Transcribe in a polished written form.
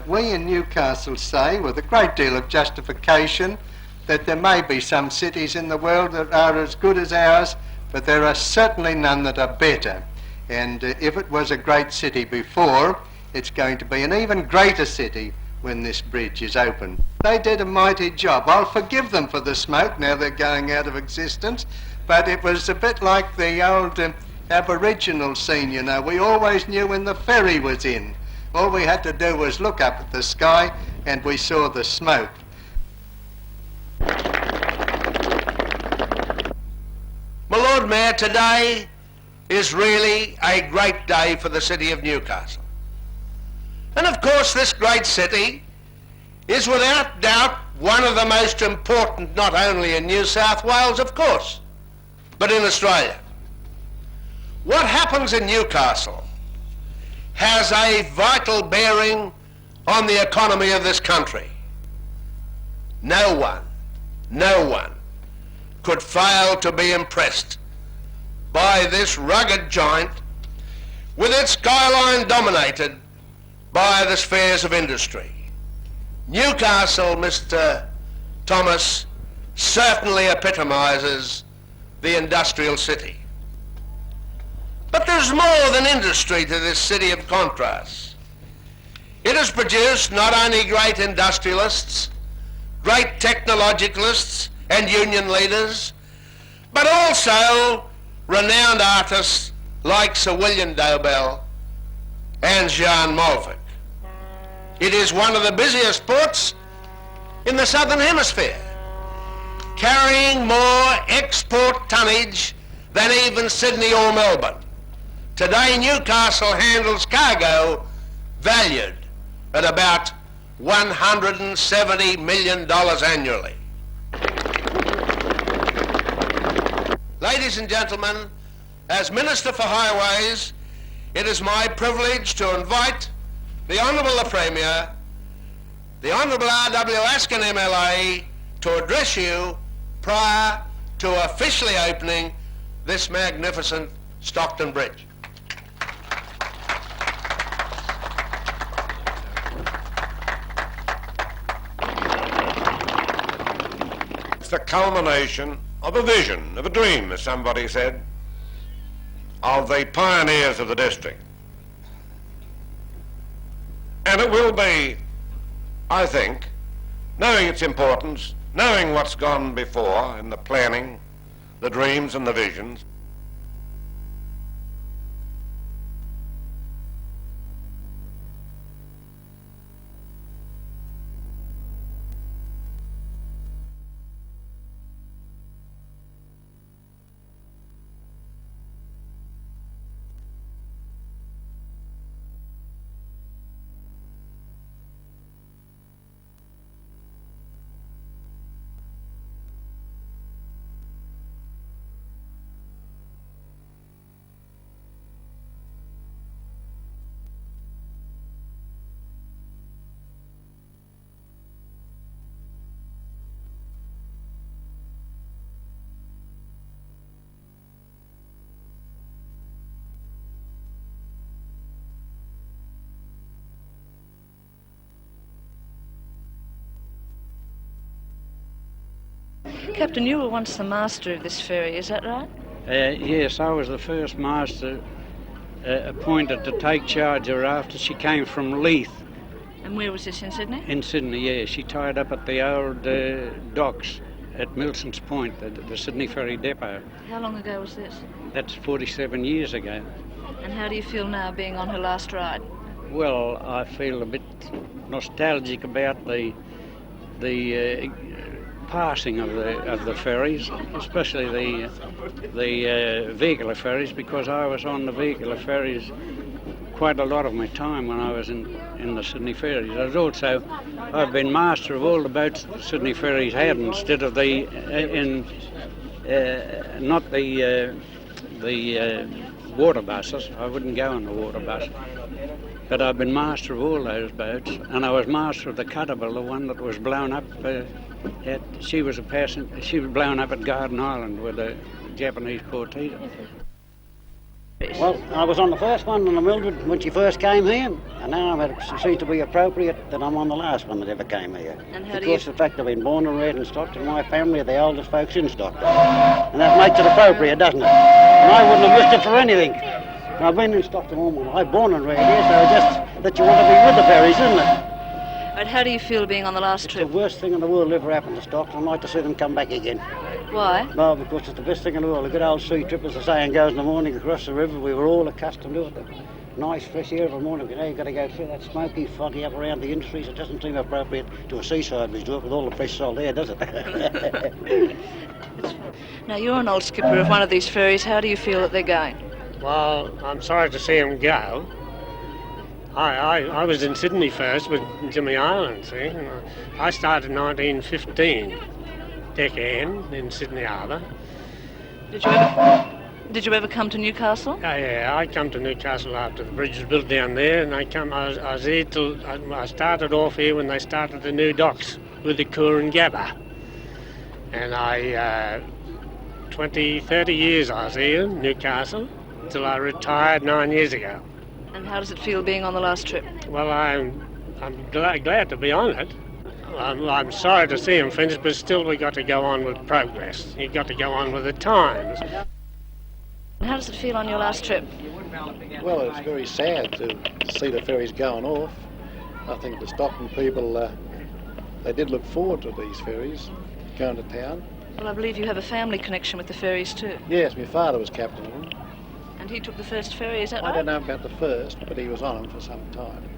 We in Newcastle say, with a great deal of justification, that there may be some cities in the world that are as good as ours, but there are certainly none that are better. And if it was a great city before, it's going to be an even greater city when this bridge is open. They did a mighty job. I'll forgive them for the smoke now they're going out of existence, but it was a bit like the old Aboriginal scene, you know. We always knew when the ferry was in. All we had to do was look up at the sky and we saw the smoke. My Lord Mayor, today is really a great day for the city of Newcastle. And of course this great city is without doubt one of the most important, not only in New South Wales, of course, but in Australia. What happens in Newcastle has a vital bearing on the economy of this country. No one could fail to be impressed by this rugged giant with its skyline dominated by the spheres of industry. Newcastle, Mr. Thomas, certainly epitomises the industrial city. But there's more than industry to this city of contrasts. It has produced not only great industrialists, great technologicalists and union leaders, but also renowned artists like Sir William Dobell and Jean Molvig. It is one of the busiest ports in the Southern Hemisphere, carrying more export tonnage than even Sydney or Melbourne. Today Newcastle handles cargo valued at about $170 million annually. Ladies and gentlemen, as Minister for Highways, it is my privilege to invite the Honourable the Premier, the Honourable R.W. Askin MLA, to address you prior to officially opening this magnificent Stockton Bridge. It's the culmination of a vision, of a dream, as somebody said, of the pioneers of the district. And it will be, I think, knowing its importance, knowing what's gone before in the planning, the dreams and the visions, Captain, you were once the master of this ferry, is that right? Yes, I was the first master appointed to take charge of her after she came from Leith. And where was this, in Sydney? In Sydney, yeah. She tied up at the old docks at Milson's Point, the Sydney Ferry Depot. How long ago was this? That's 47 years ago. And how do you feel now, being on her last ride? Well, I feel a bit nostalgic about the passing of the ferries, especially the vehicular ferries, because I was on the vehicular ferries quite a lot of my time when I was in the Sydney ferries. I've been master of all the boats the Sydney ferries had, instead of not the water buses. I wouldn't go on the water bus. But I've been master of all those boats, and I was master of the Cutterbill, the one that was blown up. She was blown up at Garden Island with a Japanese torpedo. Well, I was on the first one on the Mildred when she first came here, and now it seems to be appropriate that I'm on the last one that ever came here. And how because of the fact I've been born and reared in Stockton, my family are the oldest folks in Stockton. And that makes it appropriate, doesn't it? And I wouldn't have missed it for anything. And I've been in Stockton all my life. I'm born and reared here, so just that you want to be with the ferries, isn't it? Right, how do you feel being on the last It's trip? the worst thing in the world ever happened to Stockton. I'd like to see them come back again. Why? Well, because it's the best thing in the world. A good old sea trip, as the saying goes, in the morning across the river. We were all accustomed to it. The nice fresh air of the morning. You know, you've got to go through that smoky, foggy up around the industries. It doesn't seem appropriate to a seaside resort with all the fresh salt air, does it? Now, you're an old skipper of one of these ferries. How do you feel that they're going? Well, I'm sorry to see them go. I was in Sydney first with Jimmy Island, see. I started in 1915, deckhand in Sydney Harbour. Did you ever come to Newcastle? Yeah, I come to Newcastle after the bridge was built down there, and I was here till I started off here when they started the new docks with the Coor and Gabba. And 30 years I was here in Newcastle till I retired 9 years ago. And how does it feel being on the last trip? Well, I'm glad to be on it. I'm sorry to see him finish, but still we got to go on with progress. You've got to go on with the times. And how does it feel on your last trip? Well, it's very sad to see the ferries going off. I think the Stockton people, they did look forward to these ferries going to town. Well, I believe you have a family connection with the ferries too. Yes, my father was captain of them. And he took the first ferry, is that right? I don't know about the first, but he was on them for some time.